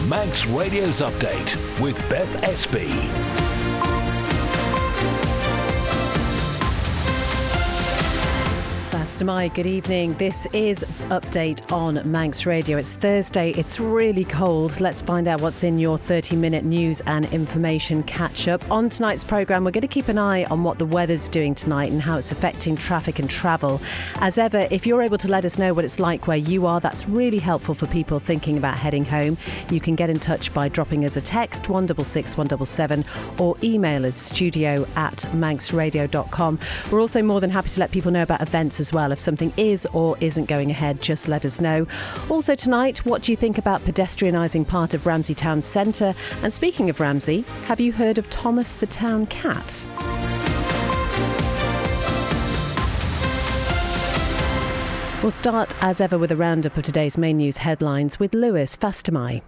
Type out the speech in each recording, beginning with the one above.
Manx Radio's Update with Beth Espy. Mai, good evening. This is Update on Manx Radio. It's Thursday. It's really cold. Let's find out what's in your 30-minute news and information catch-up. On tonight's programme, we're going to keep an eye on what the weather's doing tonight and how it's affecting traffic and travel. As ever, if you're able to let us know what it's like where you are, that's really helpful for people thinking about heading home. You can get in touch by dropping us a text, 166 177, or email us, studio@manxradio.com. We're also more than happy to let people know about events as well. If something is or isn't going ahead, just let us know. Also tonight, what do you think about pedestrianising part of Ramsey town centre? And speaking of Ramsey, have you heard of Thomas the town cat? We'll start, as ever, with a roundup of today's main news headlines with Lewis Fastamai.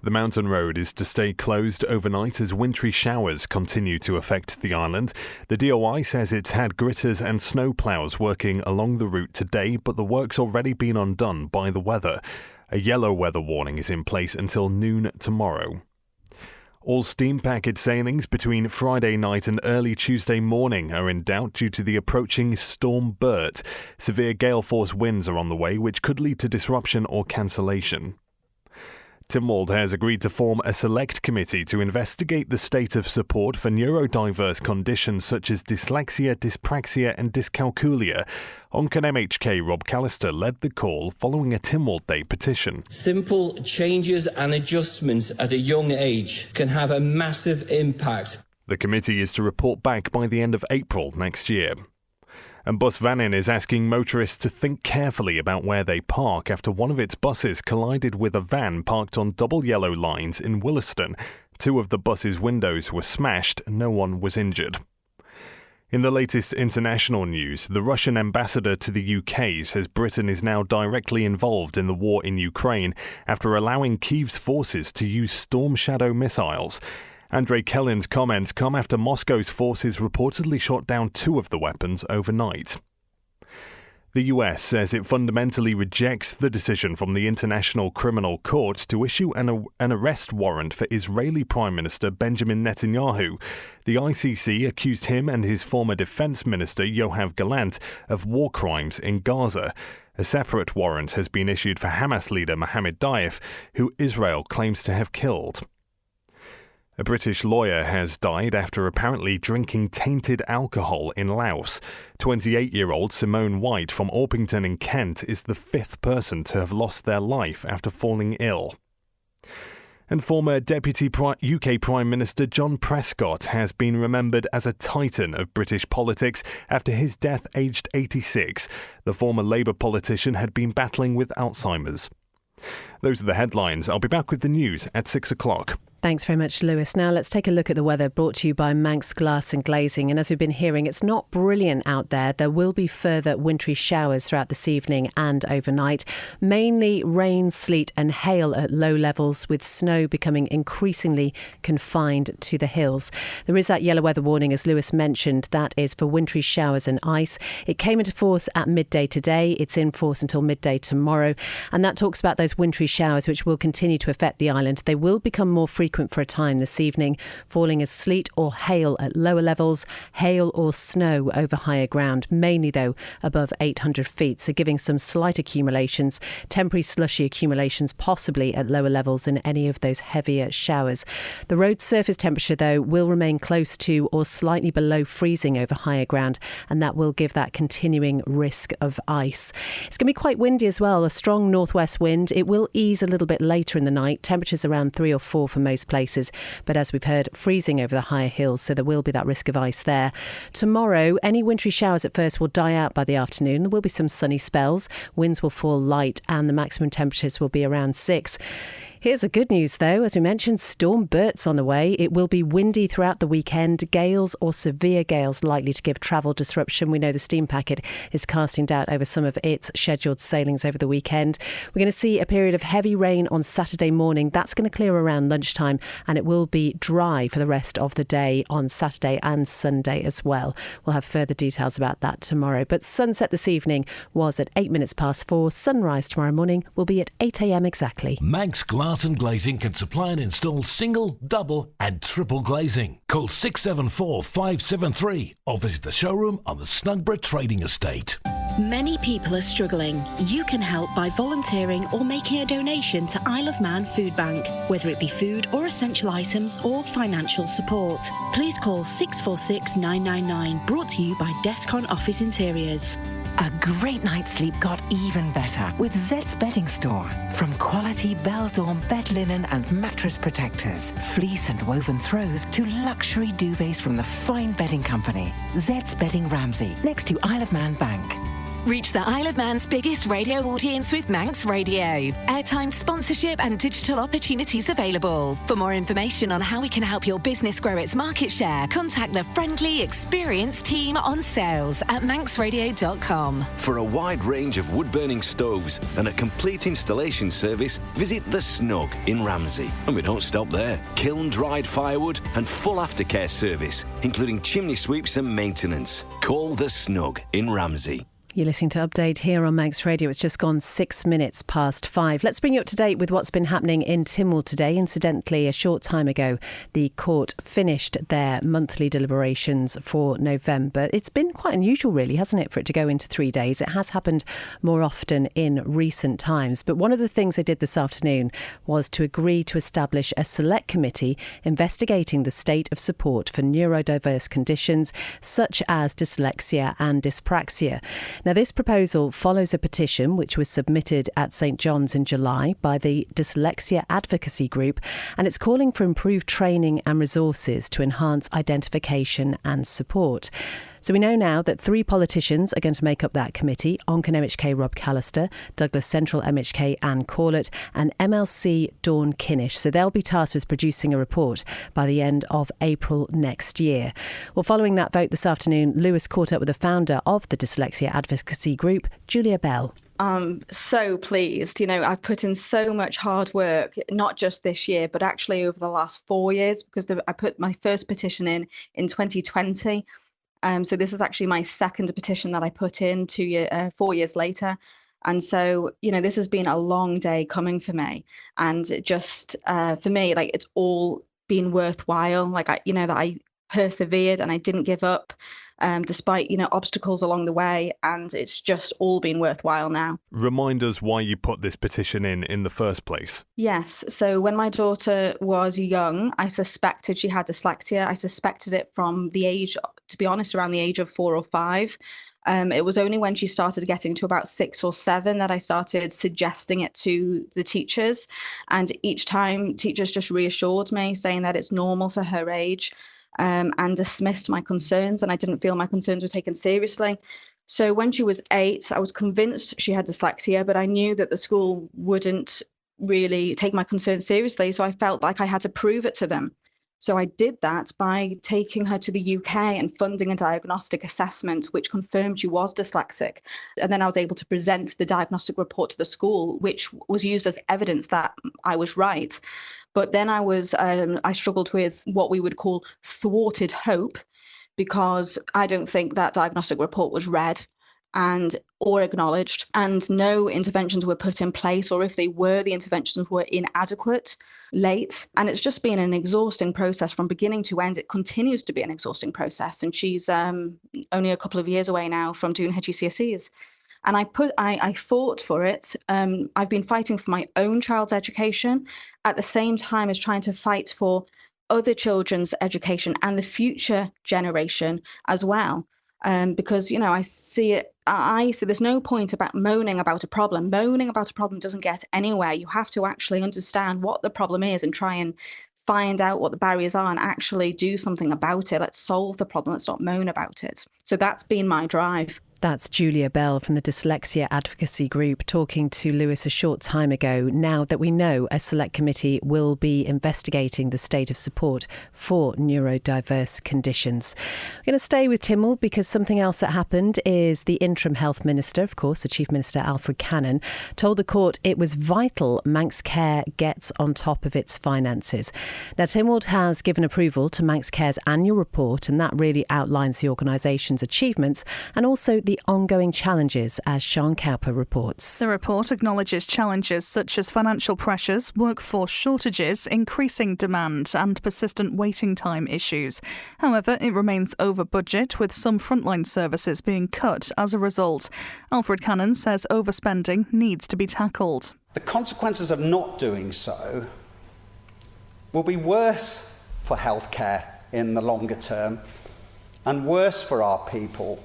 The mountain road is to stay closed overnight as wintry showers continue to affect the island. The DOI says it's had gritters and snowplows working along the route today, but the work's already been undone by the weather. A yellow weather warning is in place until noon tomorrow. All steam packet sailings between Friday night and early Tuesday morning are in doubt due to the approaching Storm Bert. Severe gale force winds are on the way, which could lead to disruption or cancellation. Tynwald has agreed to form a select committee to investigate the state of support for neurodiverse conditions such as dyslexia, dyspraxia and dyscalculia. Oncan MHK Rob Callister led the call following a Tynwald Day petition. Simple changes and adjustments at a young age can have a massive impact. The committee is to report back by the end of April next year. And Bus Vannin is asking motorists to think carefully about where they park after one of its buses collided with a van parked on double yellow lines in Williston. Two of the bus's windows were smashed. No one was injured. In the latest international news, the Russian ambassador to the UK says Britain is now directly involved in the war in Ukraine after allowing Kyiv's forces to use Storm Shadow missiles. Andrei Kellin's comments come after Moscow's forces reportedly shot down two of the weapons overnight. The US says it fundamentally rejects the decision from the International Criminal Court to issue an arrest warrant for Israeli Prime Minister Benjamin Netanyahu. The ICC accused him and his former defense minister Yoav Gallant of war crimes in Gaza. A separate warrant has been issued for Hamas leader Mohammed Daif, who Israel claims to have killed. A British lawyer has died after apparently drinking tainted alcohol in Laos. 28-year-old Simone White from Orpington in Kent is the fifth person to have lost their life after falling ill. And former Deputy UK Prime Minister John Prescott has been remembered as a titan of British politics after his death aged 86. The former Labour politician had been battling with Alzheimer's. Those are the headlines. I'll be back with the news at 6 o'clock. Thanks very much, Lewis. Now let's take a look at the weather, brought to you by Manx Glass and Glazing. And as we've been hearing, it's not brilliant out there. There will be further wintry showers throughout this evening and overnight. Mainly rain, sleet and hail at low levels, with snow becoming increasingly confined to the hills. There is that yellow weather warning, as Lewis mentioned. That is for wintry showers and ice. It came into force at midday today. It's in force until midday tomorrow. And that talks about those wintry showers which will continue to affect the island. They will become more frequent for a time this evening, falling as sleet or hail at lower levels, hail or snow over higher ground, mainly though above 800 feet, so giving some slight accumulations, temporary slushy accumulations possibly at lower levels in any of those heavier showers. The road surface temperature though will remain close to or slightly below freezing over higher ground, and that will give that continuing risk of ice. It's going to be quite windy as well, a strong northwest wind. It will ease a little bit later in the night, temperatures around 3 or 4 for most places, but as we've heard, freezing over the higher hills, so there will be that risk of ice there. Tomorrow, any wintry showers at first will die out by the afternoon. There will be some sunny spells, winds will fall light, and the maximum temperatures will be around 6. Here's the good news though, as we mentioned, Storm Bert's on the way. It will be windy throughout the weekend, gales or severe gales likely to give travel disruption. We know the steam packet is casting doubt over some of its scheduled sailings over the weekend. We're going to see a period of heavy rain on Saturday morning. That's going to clear around lunchtime, and it will be dry for the rest of the day on Saturday and Sunday as well. We'll have further details about that tomorrow. But sunset this evening was at 8 minutes past 4. Sunrise tomorrow morning will be at 8 a.m. exactly. Manx Glass Glass and Glazing can supply and install single, double and triple glazing. Call 674 573 or visit the showroom on the Snugborough Trading Estate. Many people are struggling. You can help by volunteering or making a donation to Isle of Man Food Bank, whether it be food or essential items or financial support. Please call 646 999, brought to you by Descon Office Interiors. A great night's sleep got even better with Zed's Bedding Store. From quality Bell-Dorm bed linen and mattress protectors, fleece and woven throws to luxury duvets from the fine bedding company. Zed's Bedding Ramsey, next to Isle of Man Bank. Reach the Isle of Man's biggest radio audience with Manx Radio. Airtime, sponsorship and digital opportunities available. For more information on how we can help your business grow its market share, contact the friendly, experienced team on sales at manxradio.com. For a wide range of wood-burning stoves and a complete installation service, visit The Snug in Ramsey. And we don't stop there. Kiln-dried firewood and full aftercare service, including chimney sweeps and maintenance. Call The Snug in Ramsey. You're listening to Update here on Manx Radio. It's just gone 6 minutes past 5. Let's bring you up to date with what's been happening in Tynwald today. Incidentally, a short time ago, the court finished their monthly deliberations for November. It's been quite unusual, really, hasn't it, for it to go into 3 days? It has happened more often in recent times. But one of the things they did this afternoon was to agree to establish a select committee investigating the state of support for neurodiverse conditions such as dyslexia and dyspraxia. Now, this proposal follows a petition which was submitted at St John's in July by the Dyslexia Advocacy Group, and it's calling for improved training and resources to enhance identification and support. So we know now that 3 politicians are going to make up that committee: Onken MHK Rob Callister, Douglas Central MHK Anne Corlett and MLC Dawn Kinnish. So they'll be tasked with producing a report by the end of April next year. Well, following that vote this afternoon, Lewis caught up with the founder of the Dyslexia Advocacy Group, Julia Bell. I'm so pleased. I've put in so much hard work, not just this year, but actually over the last 4 years, because I put my first petition in 2020. So this is actually my second petition that I put in 4 years later. And so, this has been a long day coming for me. And it just, for me, it's all been worthwhile. That I persevered and I didn't give up, despite, obstacles along the way. And it's just all been worthwhile now. Remind us why you put this petition in the first place. Yes. So when my daughter was young, I suspected she had dyslexia. I suspected it from the age, to be honest, around the age of 4 or 5. It was only when she started getting to about 6 or 7 that I started suggesting it to the teachers. And each time teachers just reassured me, saying that it's normal for her age. And dismissed my concerns, and I didn't feel my concerns were taken seriously. So when she was 8, I was convinced she had dyslexia, but I knew that the school wouldn't really take my concerns seriously, so I felt like I had to prove it to them. So I did that by taking her to the UK and funding a diagnostic assessment which confirmed she was dyslexic. And then I was able to present the diagnostic report to the school, which was used as evidence that I was right. But then I struggled with what we would call thwarted hope, because I don't think that diagnostic report was read or acknowledged, and no interventions were put in place, or if they were, the interventions were inadequate, late. And it's just been an exhausting process from beginning to end. It continues to be an exhausting process. And she's only a couple of years away now from doing her GCSEs. And I fought for it. I've been fighting for my own child's education at the same time as trying to fight for other children's education and the future generation as well. Because, I see it. So there's no point about moaning about a problem. Moaning about a problem doesn't get anywhere. You have to actually understand what the problem is and try and find out what the barriers are and actually do something about it. Let's solve the problem. Let's not moan about it. So that's been my drive. That's Julia Bell from the Dyslexia Advocacy Group talking to Lewis a short time ago. Now that we know a select committee will be investigating the state of support for neurodiverse conditions. We're going to stay with Tynwald because something else that happened is the interim health minister, of course, the Chief Minister Alfred Cannon, told the court it was vital Manx Care gets on top of its finances. Now, Tynwald has given approval to Manx Care's annual report, and that really outlines the organisation's achievements and also the ongoing challenges, as Sean Cowper reports. The report acknowledges challenges such as financial pressures, workforce shortages, increasing demand and persistent waiting time issues. However, it remains over budget, with some frontline services being cut as a result. Alfred Cannon says overspending needs to be tackled. The consequences of not doing so will be worse for healthcare in the longer term and worse for our people,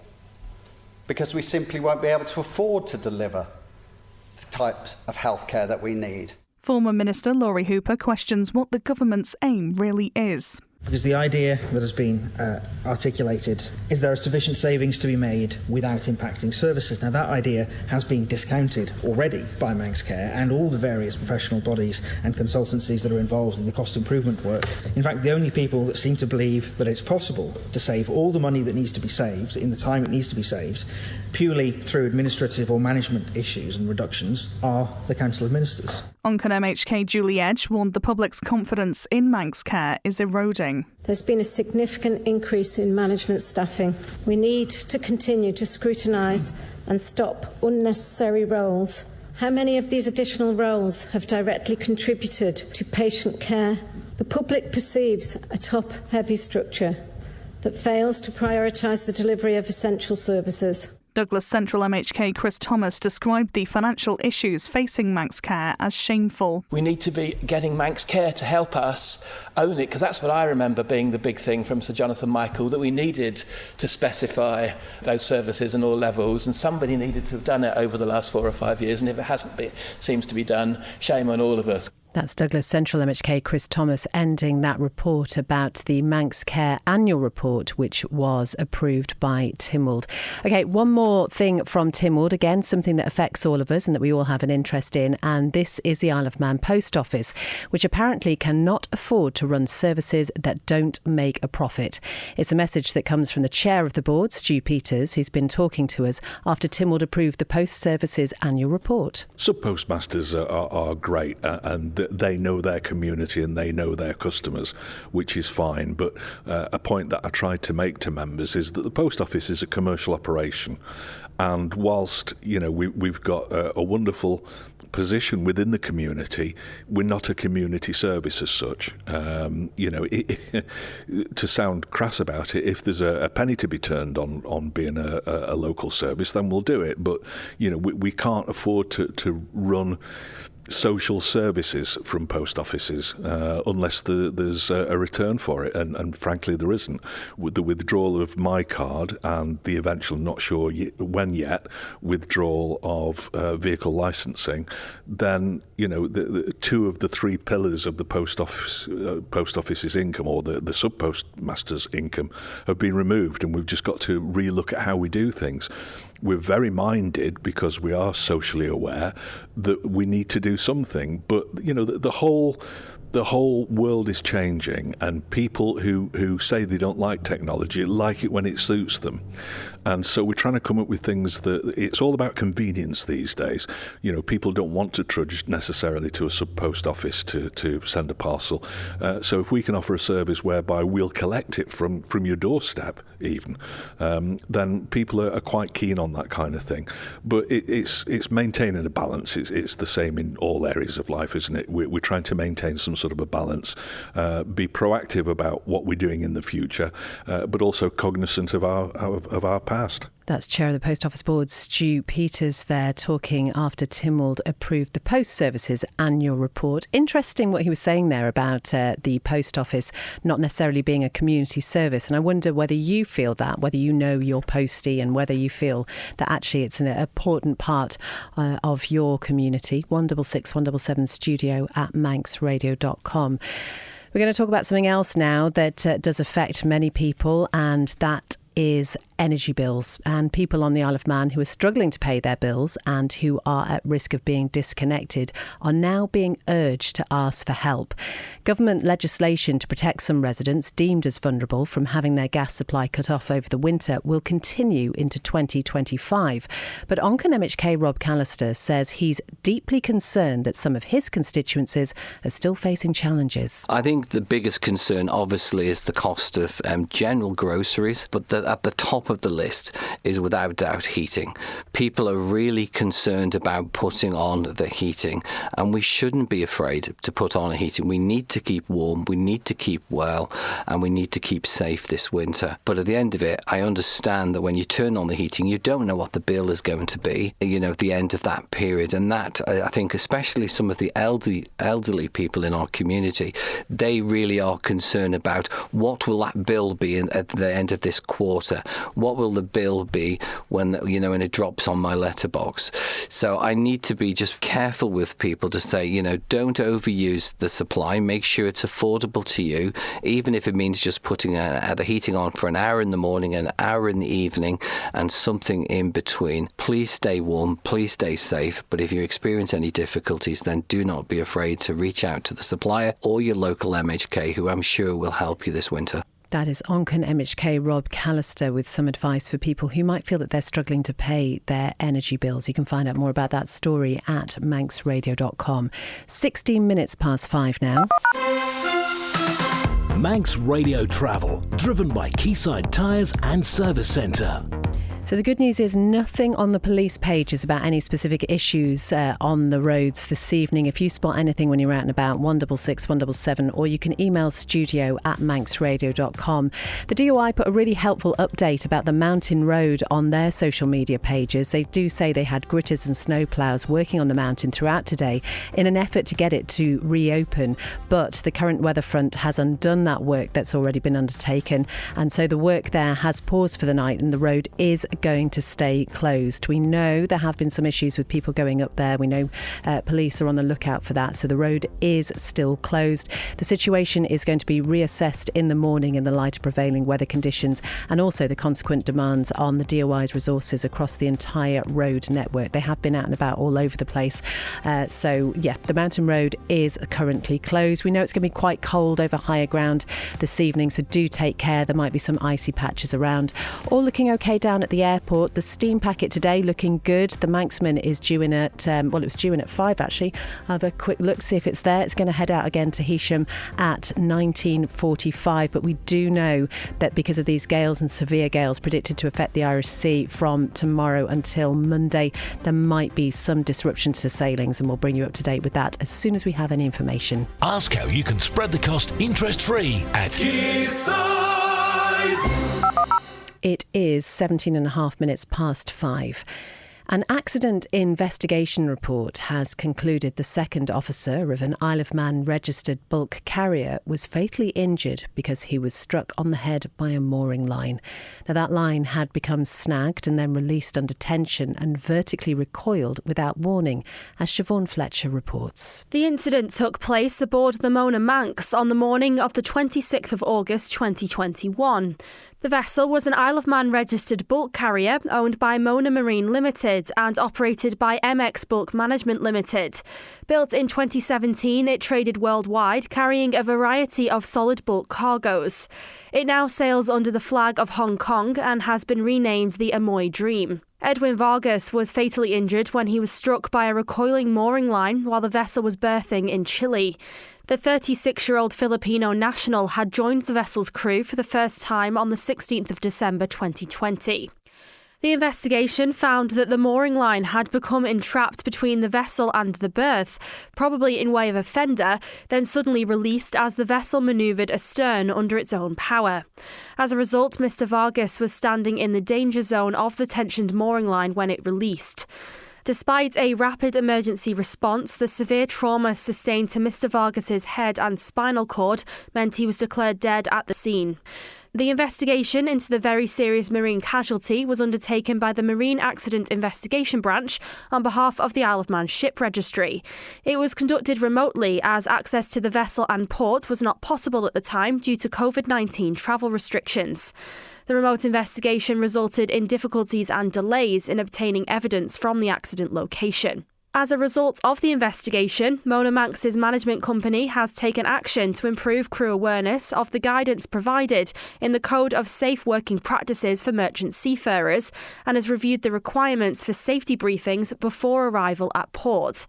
because we simply won't be able to afford to deliver the types of healthcare that we need. Former Minister Laurie Hooper questions what the government's aim really is. Because the idea that has been articulated is there are sufficient savings to be made without impacting services. Now, that idea has been discounted already by Manx Care and all the various professional bodies and consultancies that are involved in the cost improvement work. In fact, the only people that seem to believe that it's possible to save all the money that needs to be saved in the time it needs to be saved purely through administrative or management issues and reductions are the Council of Ministers. Oncon MHK Julie Edge warned the public's confidence in Manx Care is eroding. There's been a significant increase in management staffing. We need to continue to scrutinise and stop unnecessary roles. How many of these additional roles have directly contributed to patient care? The public perceives a top-heavy structure that fails to prioritise the delivery of essential services. Douglas Central MHK Chris Thomas described the financial issues facing Manx Care as shameful. We need to be getting Manx Care to help us own it, because that's what I remember being the big thing from Sir Jonathan Michael, that we needed to specify those services on all levels, and somebody needed to have done it over the last 4 or 5 years, and if it hasn't been, seems to be done, shame on all of us. That's Douglas Central MHK Chris Thomas ending that report about the Manx Care annual report, which was approved by Tynwald. OK, one more thing from Tynwald, again, something that affects all of us and that we all have an interest in, and this is the Isle of Man Post Office, which apparently cannot afford to run services that don't make a profit. It's a message that comes from the chair of the board, Stu Peters, who's been talking to us after Tynwald approved the Post Services annual report. Sub-postmasters are great and they know their community and they know their customers, which is fine. But a point that I tried to make to members is that the post office is a commercial operation. And whilst, we've got a wonderful position within the community, we're not a community service as such. To sound crass about it, if there's a penny to be turned on being a local service, then we'll do it. But, we can't afford to run social services from post offices unless there's a return for it, and frankly there isn't. With the withdrawal of my card and the eventual, not sure when yet, withdrawal of vehicle licensing, then the 2 of the 3 pillars of the post office's income, or the sub postmaster's income, have been removed, and we've just got to relook at how we do things. We're very minded, because we are socially aware, that we need to do something. But, the whole world is changing, and people who say they don't like technology like it when it suits them. And so we're trying to come up with things that it's all about convenience these days. People don't want to trudge necessarily to a sub-post office to send a parcel. So if we can offer a service whereby we'll collect it from your doorstep even, then people are quite keen on that kind of thing. But it's maintaining a balance. It's the same in all areas of life, isn't it? We're trying to maintain some sort of a balance, be proactive about what we're doing in the future, but also cognizant of our past. That's Chair of the Post Office Board, Stu Peters, there talking after Tynwald approved the Post Services annual report. Interesting what he was saying there about the Post Office not necessarily being a community service. And I wonder whether you feel that, whether you know your postie, and whether you feel that actually it's an important part of your community. 166 177 studio at manxradio.com. We're going to talk about something else now that does affect many people, and that is energy bills, and people on the Isle of Man who are struggling to pay their bills and who are at risk of being disconnected are now being urged to ask for help. Government legislation to protect some residents deemed as vulnerable from having their gas supply cut off over the winter will continue into 2025. But Oncon MHK Rob Callister says he's deeply concerned that some of his constituencies are still facing challenges. I think the biggest concern obviously is the cost of general groceries, but the at the top of the list is without doubt heating. People are really concerned about putting on the heating, and we shouldn't be afraid to put on a heating. We need to keep warm, we need to keep well, and we need to keep safe this winter. But at the end of it, I understand that when you turn on the heating, you don't know what the bill is going to be, at the end of that period. And that, I think, especially some of the elderly people in our community, they really are concerned about what will that bill be at the end of this quarter. What will the bill be when it drops on my letterbox? So I need to be just careful with people to say, don't overuse the supply. Make sure it's affordable to you, even if it means just putting the heating on for an hour in the morning, an hour in the evening, and something in between. Please stay warm, please stay safe, but if you experience any difficulties, then do not be afraid to reach out to the supplier or your local MHK, who I'm sure will help you this winter. That is Onchan MHK Rob Callister with some advice for people who might feel that they're struggling to pay their energy bills. You can find out more about that story at manxradio.com. 16 minutes past 5 now. Manx Radio Travel, driven by Quayside Tyres and Service Centre. So the good news is nothing on the police pages about any specific issues on the roads this evening. If you spot anything when you're out and about, 166 177, or you can email studio@manxradio.com. The DOI put a really helpful update about the mountain road on their social media pages. They do say they had gritters and snowplows working on the mountain throughout today in an effort to get it to reopen. But the current weather front has undone that work that's already been undertaken. And so the work there has paused for the night and the road is going to stay closed. We know there have been some issues with people going up there. We know police are on the lookout for that. So the road is still closed. The situation is going to be reassessed in the morning in the light of prevailing weather conditions and also the consequent demands on the DOI's resources across the entire road network. They have been out and about all over the place. The mountain road is currently closed. We know it's going to be quite cold over higher ground this evening, so do take care. There might be some icy patches around. All looking okay down at the airport. The steam packet today looking good. The Manxman is due in at, it was due in at 5 actually. I'll have a quick look, see if it's there. It's going to head out again to Heysham at 19:45. But we do know that because of these gales and severe gales predicted to affect the Irish Sea from tomorrow until Monday, there might be some disruption to the sailings, and we'll bring you up to date with that as soon as we have any information. Ask how you can spread the cost interest-free at Quayside. It is 17 and a half minutes past 5. An accident investigation report has concluded the second officer of an Isle of Man registered bulk carrier was fatally injured because he was struck on the head by a mooring line. Now, that line had become snagged and then released under tension and vertically recoiled without warning, as Siobhan Fletcher reports. The incident took place aboard the Mona Manx on the morning of the 26th of August 2021. The vessel was an Isle of Man registered bulk carrier owned by Mona Marine Limited and operated by MX Bulk Management Limited. Built in 2017, it traded worldwide, carrying a variety of solid bulk cargoes. It now sails under the flag of Hong Kong and has been renamed the Amoy Dream. Edwin Vargas was fatally injured when he was struck by a recoiling mooring line while the vessel was berthing in Chile. The 36-year-old Filipino national had joined the vessel's crew for the first time on the 16th of December 2020. The investigation found that the mooring line had become entrapped between the vessel and the berth, probably in way of a fender, then suddenly released as the vessel manoeuvred astern under its own power. As a result, Mr. Vargas was standing in the danger zone of the tensioned mooring line when it released. Despite a rapid emergency response, the severe trauma sustained to Mr. Vargas's head and spinal cord meant he was declared dead at the scene. The investigation into the very serious marine casualty was undertaken by the Marine Accident Investigation Branch on behalf of the Isle of Man Ship Registry. It was conducted remotely as access to the vessel and port was not possible at the time due to COVID-19 travel restrictions. The remote investigation resulted in difficulties and delays in obtaining evidence from the accident location. As a result of the investigation, Mona Manx's management company has taken action to improve crew awareness of the guidance provided in the Code of Safe Working Practices for Merchant Seafarers and has reviewed the requirements for safety briefings before arrival at port.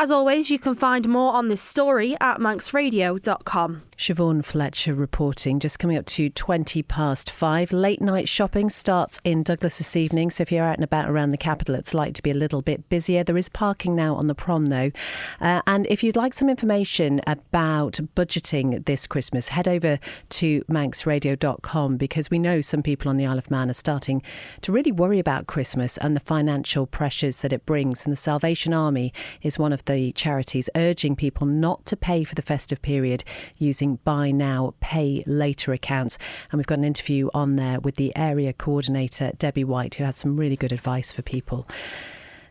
As always, you can find more on this story at manxradio.com. Siobhan Fletcher reporting, just coming up to 5:20. Late night shopping starts in Douglas this evening, so if you're out and about around the capital, it's likely to be a little bit busier. There is parking now on the prom though. And if you'd like some information about budgeting this Christmas, head over to manxradio.com, because we know some people on the Isle of Man are starting to really worry about Christmas and the financial pressures that it brings. And the Salvation Army is one of the charities urging people not to pay for the festive period using buy now, pay later accounts. And we've got an interview on there with the area coordinator, Debbie White, who has some really good advice for people.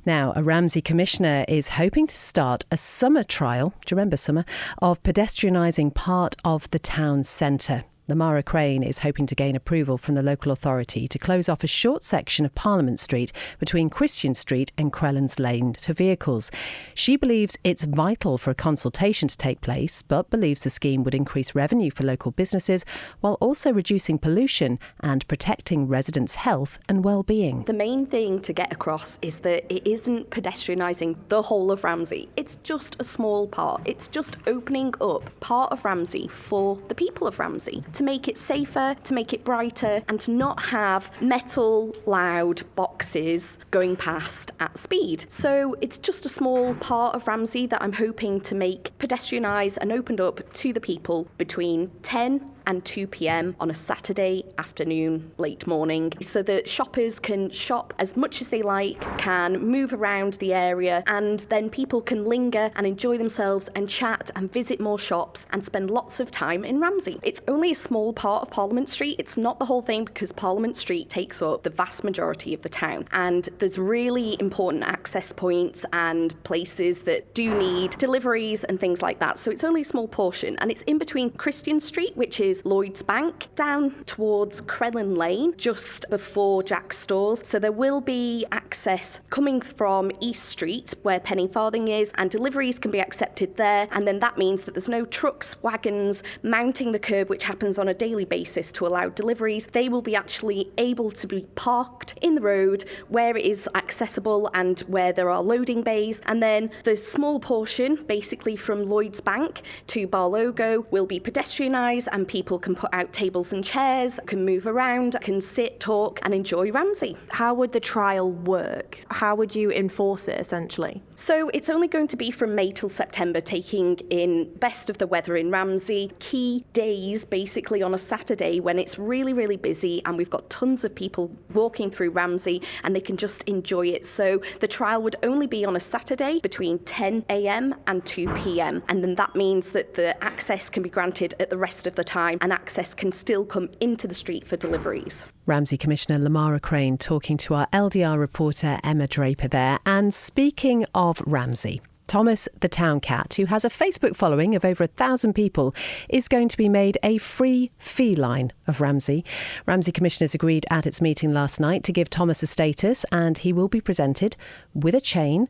Now, a Ramsey commissioner is hoping to start a summer trial, do you remember summer, of pedestrianising part of the town centre. Lamara Crane is hoping to gain approval from the local authority to close off a short section of Parliament Street between Christian Street and Crellins Lane to vehicles. She believes it's vital for a consultation to take place, but believes the scheme would increase revenue for local businesses while also reducing pollution and protecting residents' health and well-being. The main thing to get across is that it isn't pedestrianising the whole of Ramsey. It's just a small part. It's just opening up part of Ramsey for the people of Ramsey, to make it safer, to make it brighter, and to not have metal, loud boxes going past at speed. So it's just a small part of Ramsey that I'm hoping to make pedestrianised and opened up to the people between 10 and 2 p.m. on a Saturday afternoon, late morning, so that shoppers can shop as much as they like, can move around the area, and then people can linger and enjoy themselves and chat and visit more shops and spend lots of time in Ramsey. It's only a small part of Parliament Street. It's not the whole thing, because Parliament Street takes up the vast majority of the town, and there's really important access points and places that do need deliveries and things like that. So it's only a small portion, and it's in between Christian Street, which is Lloyd's Bank, down towards Crellin Lane, just before Jack's Stores. So there will be access coming from East Street, where Penny Farthing is, and deliveries can be accepted there. And then that means that there's no trucks, wagons mounting the curb, which happens on a daily basis to allow deliveries. They will be actually able to be parked in the road where it is accessible and where there are loading bays. And then the small portion, basically from Lloyd's Bank to Barlogo, will be pedestrianised, and people can put out tables and chairs, can move around, can sit, talk and enjoy Ramsey. How would the trial work? How would you enforce it, essentially? So it's only going to be from May till September, taking in best of the weather in Ramsey. Key days, basically on a Saturday when it's really, really busy and we've got tons of people walking through Ramsey and they can just enjoy it. So the trial would only be on a Saturday between 10 a.m. and 2 p.m. And then that means that the access can be granted at the rest of the time, and access can still come into the street for deliveries. Ramsey Commissioner Lamara Crane talking to our LDR reporter Emma Draper there. And speaking of Ramsey, Thomas the Town Cat, who has a Facebook following of over 1,000 people, is going to be made a free feline of Ramsey. Ramsey Commissioners agreed at its meeting last night to give Thomas a status, and he will be presented with a chain.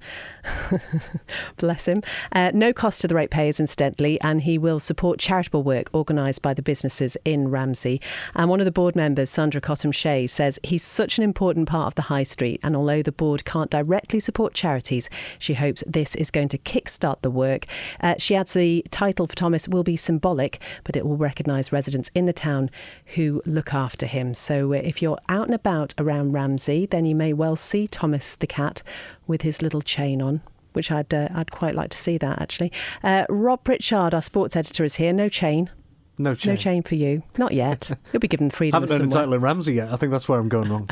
Bless him. No cost to the ratepayers, incidentally, and he will support charitable work organised by the businesses in Ramsey. And one of the board members, Sandra Cottam-Shea, says he's such an important part of the high street, and although the board can't directly support charities, she hopes this is going to kickstart the work. She adds the title for Thomas will be symbolic, but it will recognise residents in the town who look after him. So if you're out and about around Ramsey, then you may well see Thomas the cat with his little chain on, which I'd quite like to see that, actually. Rob Pritchard, our sports editor, is here. No chain. No chain. No chain for you. Not yet. You'll be given freedom I haven't known a title in Ramsey yet. I think that's where I'm going wrong.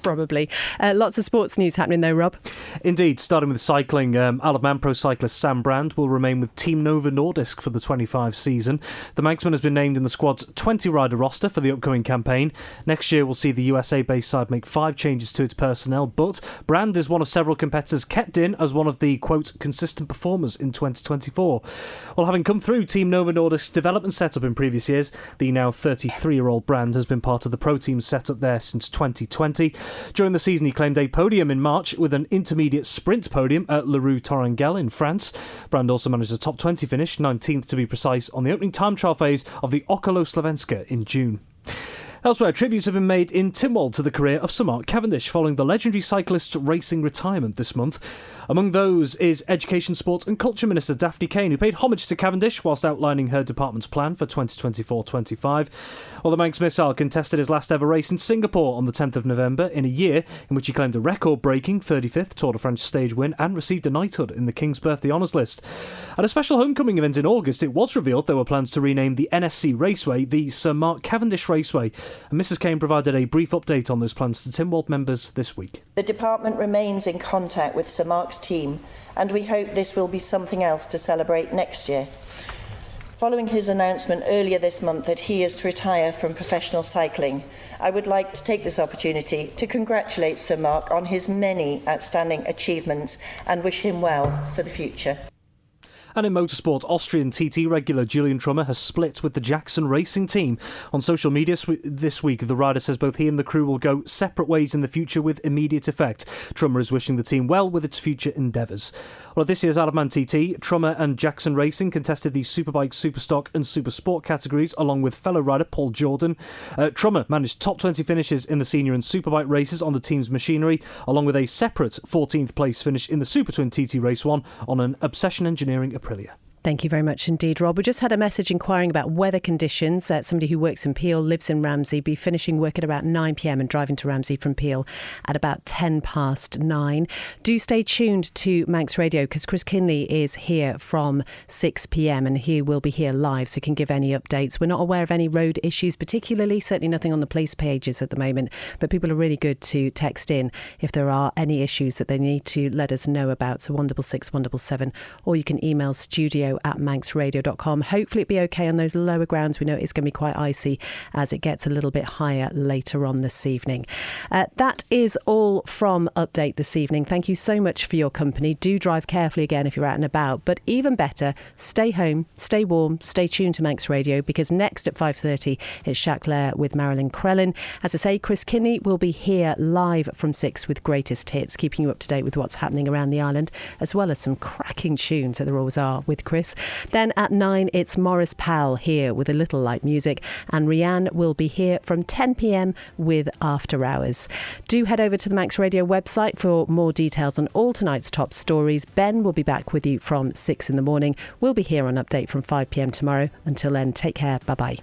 Probably. Lots of sports news happening though, Rob. Indeed. Starting with cycling, Isle of Man pro cyclist Sam Brand will remain with Team Novo Nordisk for the 25 season. The Manxman has been named in the squad's 20-rider roster for the upcoming campaign. Next year we'll see the USA-based side make 5 changes to its personnel, but Brand is one of several competitors kept in as one of the, quote, consistent performers in 2024. Well, having come through Team Novo Nordisk's development setup in previous years, the now 33-year-old Brand has been part of the pro team setup there since 2020. During the season, he claimed a podium in March with an intermediate sprint podium at Le Roux Torrengel in France. Brand also managed a top 20 finish, 19th to be precise, on the opening time trial phase of the Okolo Slovenska in June. Elsewhere, tributes have been made in Tynwald to the career of Sir Mark Cavendish following the legendary cyclist's racing retirement this month. Among those is Education, Sports and Culture Minister Daphne Kane, who paid homage to Cavendish whilst outlining her department's plan for 2024-25. Well, the Manx missile contested his last ever race in Singapore on the 10th of November in a year in which he claimed a record-breaking 35th Tour de France stage win and received a knighthood in the King's Birthday Honours List. At a special homecoming event in August, it was revealed there were plans to rename the NSC Raceway the Sir Mark Cavendish Raceway, and Mrs Kane provided a brief update on those plans to Tynwald members this week. The department remains in contact with Sir Mark's team, and we hope this will be something else to celebrate next year. Following his announcement earlier this month that he is to retire from professional cycling, I would like to take this opportunity to congratulate Sir Mark on his many outstanding achievements and wish him well for the future. And in motorsport, Austrian TT regular Julian Trummer has split with the Jackson Racing team. On social media this week, the rider says both he and the crew will go separate ways in the future with immediate effect. Trummer is wishing the team well with its future endeavours. Well, this year's Isle of Man TT, Trummer and Jackson Racing contested the Superbike, Superstock and Supersport categories along with fellow rider Paul Jordan. Trummer managed top 20 finishes in the senior and Superbike races on the team's machinery, along with a separate 14th place finish in the Super Twin TT Race 1 on an Obsession Engineering Aprilia. Thank you very much indeed, Rob. We just had a message inquiring about weather conditions. Somebody who works in Peel, lives in Ramsey, be finishing work at about 9 p.m. and driving to Ramsey from Peel at about 9:10. Do stay tuned to Manx Radio because Chris Kinley is here from 6 p.m. and he will be here live so can give any updates. We're not aware of any road issues particularly, certainly nothing on the police pages at the moment, but people are really good to text in if there are any issues that they need to let us know about. So 166 177, or you can email studio@manxradio.com. Hopefully it'll be okay on those lower grounds. We know it's going to be quite icy as it gets a little bit higher later on this evening. That is all from Update this evening. Thank you so much for your company. Do drive carefully again if you're out and about, but even better, stay home, stay warm, stay tuned to Manx Radio because next at 5:30 it's Shaclair with Marilyn Crellin. As I say, Chris Kinney will be here live from 6 with greatest hits, keeping you up to date with what's happening around the island, as well as some cracking tunes that there always are with Chris. Then at 9 it's Morris Powell here with a little light music, and Rianne will be here from 10 p.m. with After Hours. Do head over to the Manx Radio website for more details on all tonight's top stories. Ben will be back with you from 6 in the morning. We'll be here on Update from 5 p.m. tomorrow. Until then, take care. Bye-bye.